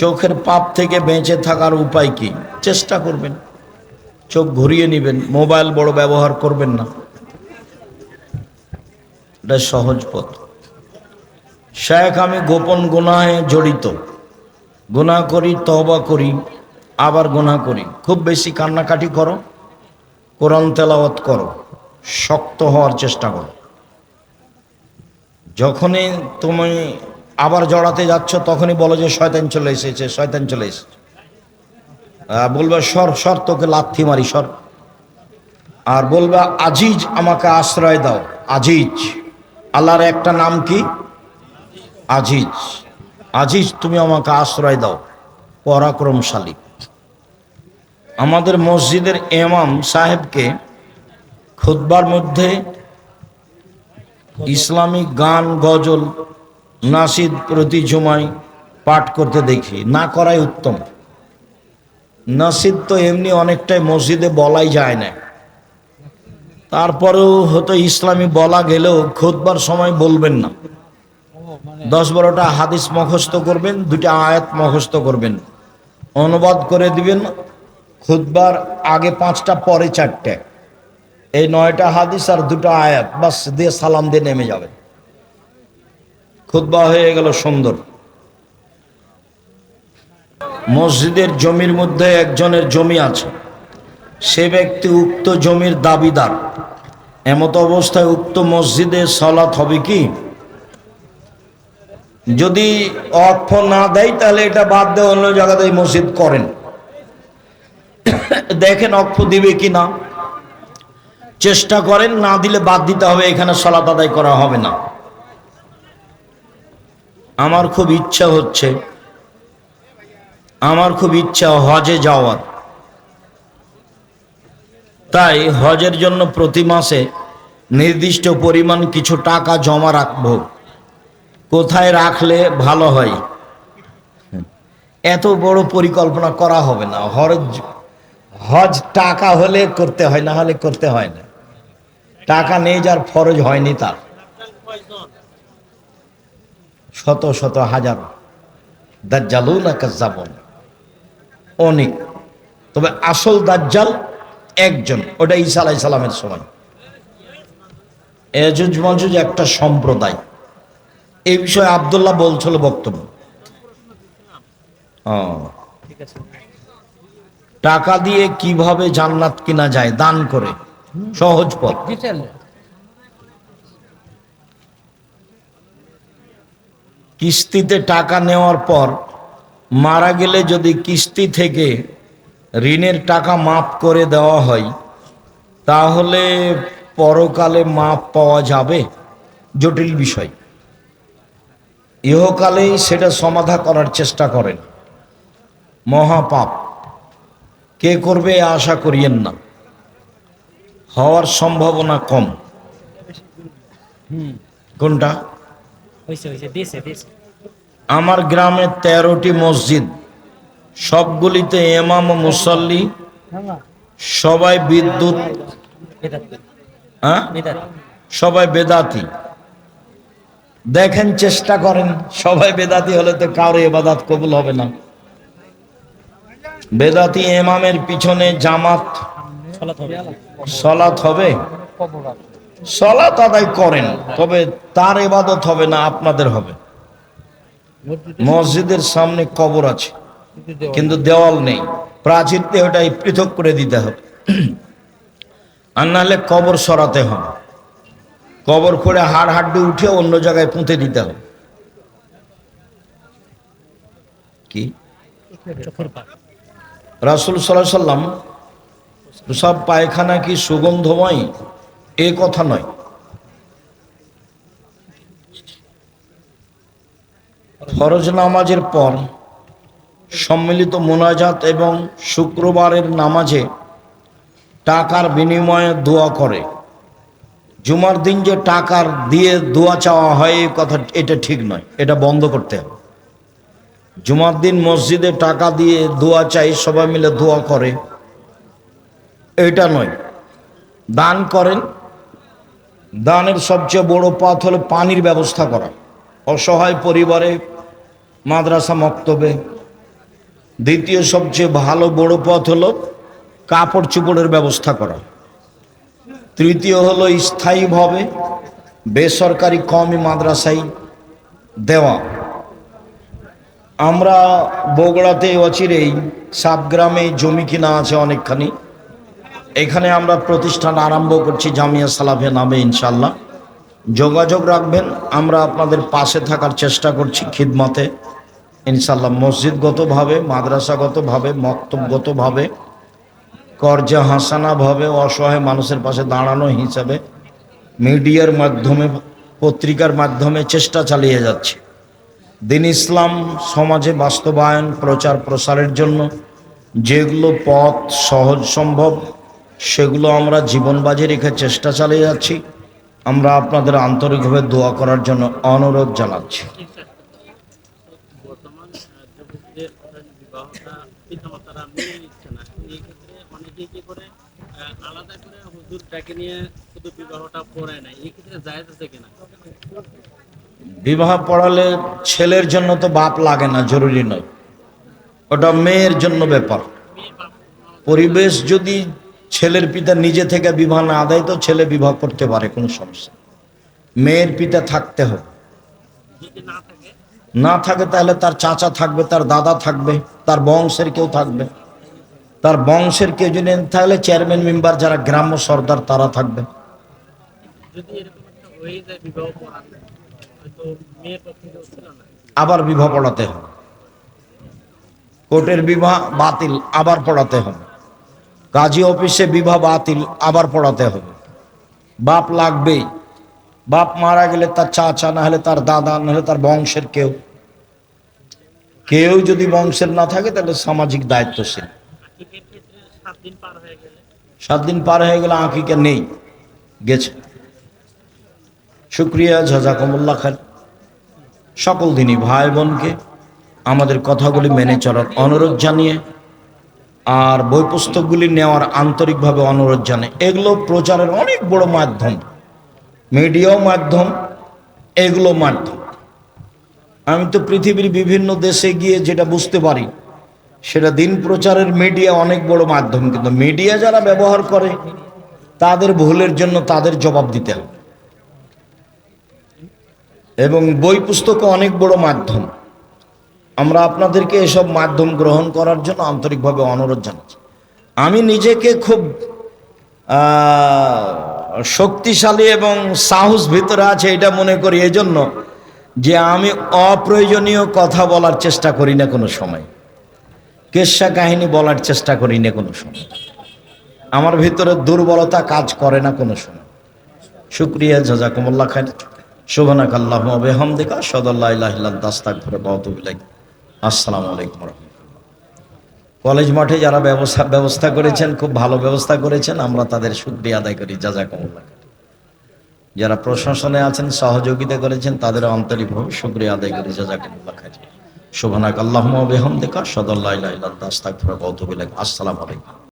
চোখের পাপ থেকে বেঁচে থাকার উপায় কি? চেষ্টা করবেন, চোখ ঘুরিয়ে নেবেন, মোবাইল বড় ব্যবহার করবেন না, এটা সহজ পথ। শেখ, আমি গোপন গুনাহে জড়িত, গুনাহ করি, তওবা করি, আবার গুনাহ করি। খুব বেশি কান্নাকাটি করো, কোরআন তেলাওয়াত করো, শক্ত হওয়ার চেষ্টা করো। যখনই তুমি আবার জড়াতে যাচ্ছ তখনই বলো যে শয়তান চলে এসেছে, শয়তান চলে এসেছে। বলবে সর সর, তোকে লাথি মারি, সর। আর বলবে আজিজ, আমাকে আশ্রয় দাও। আজিজ, আল্লাহর একটা নাম কি? আজিজ। আজিজ, তুমি আমাকে আশ্রয় দাও, পরাক্রমশালী। আমাদের মসজিদের ইমাম সাহেবকে খুতবার মধ্যে ইসলামিক গান, গজল, নাসিদ প্রতি জুমায় পাঠ করতে দেখি। না করাই উত্তম। নাসিদ তো এমনি অনেকটাই মসজিদে বলাই যায় না, তারপরেও হয়তো ইসলামী বলা গেলেও খুতবার সময় বলবেন না। 10-12টা হাদিস মুখস্থ করবেন, 2টা আয়াত মুখস্থ করবেন, অনুবাদ করে দিবেন। খুতবার আগে 5টা, পরে 4টে, এই 9টা হাদিস আর 2টা আয়াত বাস দিয়ে সালাম দিয়ে নেমে যাবে। খুতবা হয়ে গেল সুন্দর। মসজিদের জমির মধ্যে একজনের জমি আছে, সে ব্যক্তি উক্ত জমির দাবিদার। এমত অবস্থায় উক্ত মসজিদে সালাত হবে কি? যদি ওয়াকফ না দেয় তাহলে এটা বাদ দিয়ে অন্য জায়গাতে মসজিদ করেন, দেখেন ওয়াকফ দিবে কি না, চেষ্টা করেন। না দিলে বাদ দিতে হবে, এখানে সালাত আদায় করা হবে না। আমার খুব ইচ্ছা হজে যাওয়ার। তাই হজের জন্য প্রতি মাসে নির্দিষ্ট পরিমাণ কিছু টাকা জমা রাখব। কোথায় রাখলে ভালো হয়? এত বড় পরিকল্পনা করা হবে না। হজ টাকা হলে করতে হয়, না হলে করতে হয় না। টাকা নেই যার, ফরজ হয়নি তার। শত শত হাজার দাজ্জালুনা কাজ্জাবুন, অনেক। তবে আসল দাজ্জাল একজন, ওটা ঈসা আলাইহিস সালামের সময়। ইয়াজুজ মাজুজ একটা সম্প্রদায়। এই বিষয়ে আব্দুল্লাহ বলছিল বক্তব্য। টাকা দিয়ে কিভাবে জান্নাত কিনা যায়? দান করে, সহজ পথ। কিস্তিতে টাকা নেওয়ার পর মারা গেলে যদি কিস্তি থেকে ঋণের টাকা মাফ করে দেওয়া হয়, তাহলে পরকালে মাফ পাওয়া যাবে? জটিল বিষয়। ইহকালেই সেটা সমাধা করার চেষ্টা করেন। মহাপাপ কে করবে আশা করিয়েন না, হওয়ার সম্ভাবনা কম। কোনটা? আমার গ্রামে 13টি মসজিদ, সবগুলিতে ইমাম ও মুসল্লি সবাই বিদ্যুৎ, সবাই বেদাতি। দেখেন, চেষ্টা করেন। সবাই বেদাতি হলে তো কারো ইবাদত কবুল হবে না। বেদাতি ইমামের পিছনে জামাত সালাত হবে, সালাত আদায় করেন, তবে তার ইবাদত হবে না, আপনাদের হবে। মসজিদের সামনে কবর আছে কিন্তু দেওয়াল নেই, প্রাচীর দিয়ে ওটাই পৃথক করে দিতে হবে। আর নাহলে কবর সরাতে হবে, কবর করে হাড় হাড্ডি উঠে অন্য জায়গায় পুঁতে দিতে হবে। কি রাসূল সাল্লাল্লাহু আলাইহি সাল্লাম সব পায়খানা কি সুগন্ধময়? এ কথা নয়। ফরজ নামাজের পর সম্মিলিত মুনাজাত এবং শুক্রবারের নামাজে টাকার বিনিময়ে দোয়া করে। জুমার দিন যে টাকার দিয়ে দোয়া চাওয়া হয়, এই কথা এটা ঠিক নয়, এটা বন্ধ করতে হবে। জুমার দিন মসজিদে টাকা দিয়ে দোয়া চাই, সবাই মিলে দোয়া করে, এটা নয়। দান করেন। দানের সবচেয়ে বড় পথ হলো পানির ব্যবস্থা করা। অসহায় পরিবারে, মাদ্রাসা, মক্তবে দ্বিতীয় সবচেয়ে ভালো বড় পথ হলো কাপড় চোপড়ের ব্যবস্থা করা। তৃতীয় হলো স্থায়ীভাবে বেসরকারি কওমি মাদ্রাসায় দেওয়া। আমরা বগুড়াতে অচিরেই সাবগ্রামে জমি কিনা আছে অনেকখানি, এখানে আমরা প্রতিষ্ঠান আরম্ভ করছি জামিয়া সালাফিয়া নামে। ইনশাল্লাহ যোগাযোগ রাখবেন, আমরা আপনাদের পাশে থাকার চেষ্টা করছি খিদমতে ইনশাল্লাহ। মসজিদগতভাবে, মাদ্রাসাগতভাবে, মক্তবগতভাবে, কর্জা হাসানাভাবে অসহায় মানুষের পাশে দাঁড়ানো হিসাবে মিডিয়ার মাধ্যমে, পত্রিকার মাধ্যমে চেষ্টা চালিয়ে যাচ্ছে দিন ইসলাম সমাজে বাস্তবায়ন, প্রচার প্রসারের জন্য যেগুলো পথ সহজ সম্ভব সেগুলো আমরা জীবন বাজি রেখে চেষ্টা চালিয়ে যাচ্ছি। আমরা আপনাদের আন্তরিকভাবে দোয়া করার জন্য অনুরোধ জানাচ্ছি। বিবাহ পড়ালে ছেলের জন্য তো বাপ লাগে না, জরুরি নয়, ওটা মেয়ের জন্য ব্যাপার। পরিবেশ যদি ছেলের পিতা নিজে থেকে বিবাহ না দেয় তো ছেলে বিবাহ করতে পারে, কোনো সমস্যা। মেয়ের পিতা থাকতে হবে, না থাকে তাহলে তার চাচা থাকবে, তার দাদা থাকবে, তার বংশের কেউ থাকবে। তার বংশের কেউ যদি থাকলে চেয়ারম্যান মেম্বার যারা গ্রাম্য সর্দার তারা থাকবে। আবার বিবাহ পড়াতে হবে, কোর্টের বিবাহ বাতিল আবার পড়াতে হবে, কাজী অফিসে বিবাহ বাতিল আবার পড়াতে হবে। বাপ লাগবেই, বাপ মারা গেলে তার চাচা, না হলে তার দাদা, না হলে তার বংশের কেউ। কেউ যদি বংশের না থাকে তাহলে সামাজিক দায়িত্বশীল। 7 দিন পার হয়ে গেলে আকিকা নেই, গেছে। শুক্রিয়া, জাযাকুমুল্লাহ খাইর। সকল দিনই ভাই বোনকে আমাদের কথাগুলি মেনে চলার অনুরোধ জানিয়ে আর বই পুস্তকগুলি নেওয়ার আন্তরিকভাবে অনুরোধ জানাই। এগুলো প্রচারের অনেক বড় মাধ্যম, মিডিয়াও মাধ্যম, এগুলো মাধ্যম। আমি তো পৃথিবীর বিভিন্ন দেশে গিয়ে যেটা বুঝতে পারি সেটা দিন প্রচারের মিডিয়া অনেক বড় মাধ্যম, কিন্তু মিডিয়া যারা ব্যবহার করে তাদের ভুলের জন্য তাদের জবাব দিতে হবে। এবং বই পুস্তকও অনেক বড় মাধ্যম। আমরা আপনাদেরকে এসব মাধ্যম গ্রহণ করার জন্য আন্তরিকভাবে অনুরোধ জানাচ্ছি। আমি নিজেকে খুব শক্তিশালী এবং সাহস ভিতরে আছে এটা মনে করি এজন্য যে আমি অপ্রয়োজনীয় কথা বলার চেষ্টা করি না কোনো সময়, কেচ্ছা কাহিনী বলার চেষ্টা করি না কোনো সময়, আমার ভিতরে দুর্বলতা কাজ করে না কোনো সময়। শুকরিয়া, জাযাকুমুল্লাহ খাইর। সুবহানাকাল্লাহুম্মা ওয়া বিহামদিকা আশহাদু আল্লা ইলাহা ইল্লা আনতা আস্তাগফিরুকা ওয়া আতুবু ইলাইক। আসসালামু আলাইকুম ওয়া রাহমাতুল্লাহ। কলেজ মাঠে যারা ব্যবস্থা করেছেন, খুব ভালো ব্যবস্থা করেছেন, আমরা তাদের শুকরিয়া আদায় করি, জাযাকুমুল্লাহ খাইর। যারা প্রশাসনে আছেন, সহযোগিতা করেছেন, তাদের আন্তরিকভাবে শুকরিয়া আদায় করি, জাযাকুমুল্লাহ খাইর। সুবহানাকাল্লাহুম্মা ওয়া বিহামদিকা আশহাদু আল্লা ইলাহা ইল্লা আনতা আস্তাগফিরুকা ওয়া আতুবু ইলাইক। আসসালামু আলাইকুম।